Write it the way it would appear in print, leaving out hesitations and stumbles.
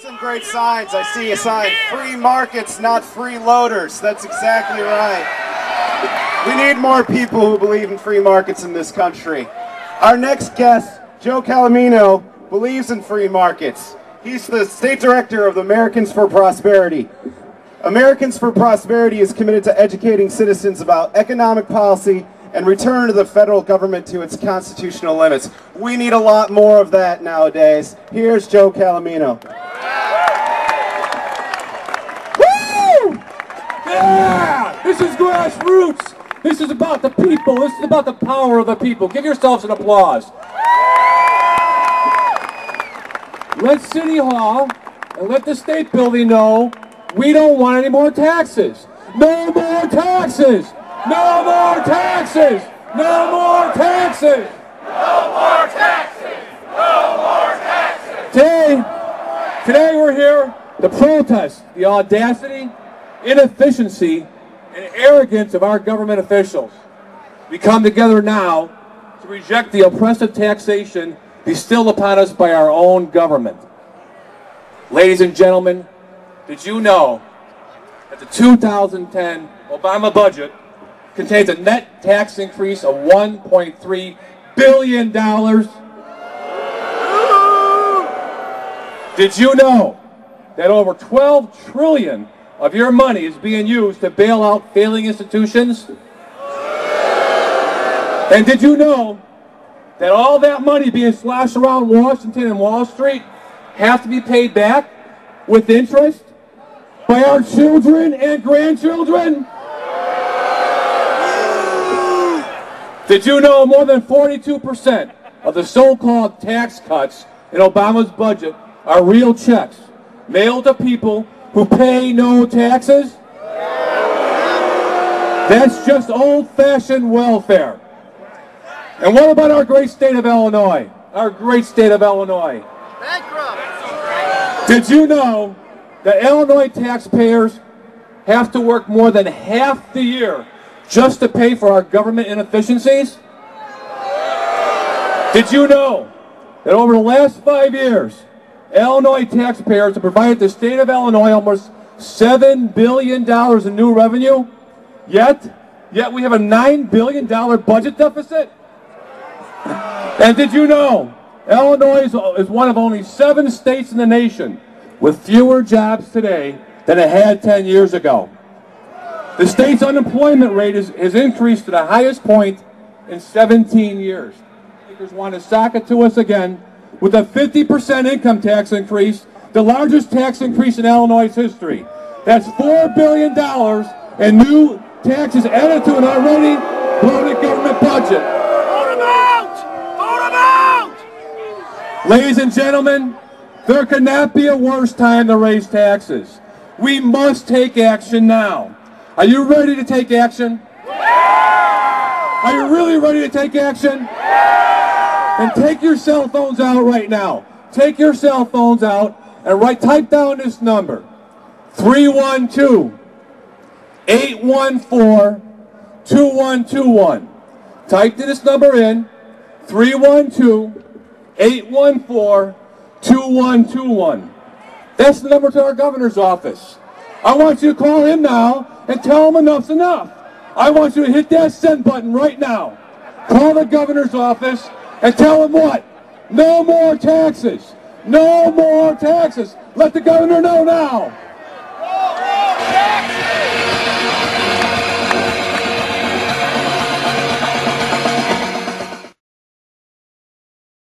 Some great signs. I see a sign, free markets, not freeloaders. That's exactly right. We need more people who believe in free markets in this country. Our next guest, Joe Calamino, believes in free markets. He's the state director of the Americans for Prosperity. Americans for Prosperity is committed to educating citizens about economic policy and return to the federal government to its constitutional limits. We need a lot more of that nowadays. Here's Joe Calamino. Woo! Yeah! This is grassroots. This is about the people. This is about the power of the people. Give yourselves an applause. Let City Hall and let the State Building know we don't want any more taxes. No more taxes! No more taxes! No more taxes! No more taxes! No more taxes! Today we're here to protest the audacity, inefficiency, and arrogance of our government officials. We come together now to reject the oppressive taxation bestowed upon us by our own government. Ladies and gentlemen, did you know that the 2010 Obama budget contains a net tax increase of $1.3 billion? Did you know that over $12 trillion of your money is being used to bail out failing institutions? And did you know that all that money being sloshed around Washington and Wall Street have to be paid back with interest by our children and grandchildren? Did you know more than 42% of the so-called tax cuts in Obama's budget are real checks mailed to people who pay no taxes? That's just old-fashioned welfare. And what about our great state of Illinois? Our great state of Illinois. Did you know that Illinois taxpayers have to work more than half the year just to pay for our government inefficiencies? Did you know that over the last 5 years, Illinois taxpayers have provided the state of Illinois almost $7 billion in new revenue? Yet we have a $9 billion budget deficit? And did you know Illinois is one of only 7 states in the nation with fewer jobs today than it had 10 years ago? The state's unemployment rate has increased to the highest point in 17 years. Makers want to sock it to us again with a 50% income tax increase, the largest tax increase in Illinois' history. That's $4 billion in new taxes added to an already bloated government budget. Vote him out! Vote him out! Ladies and gentlemen, there cannot be a worse time to raise taxes. We must take action now. Are you ready to take action? Yeah! Are you really ready to take action? Yeah! And take your cell phones out right now. Take your cell phones out and type down this number. 312-814-2121. Type this number in. 312-814-2121. That's the number to our governor's office. I want you to call him now and tell him enough's enough. I want you to hit that send button right now. Call the governor's office and tell him what? No more taxes. No more taxes. Let the governor know now.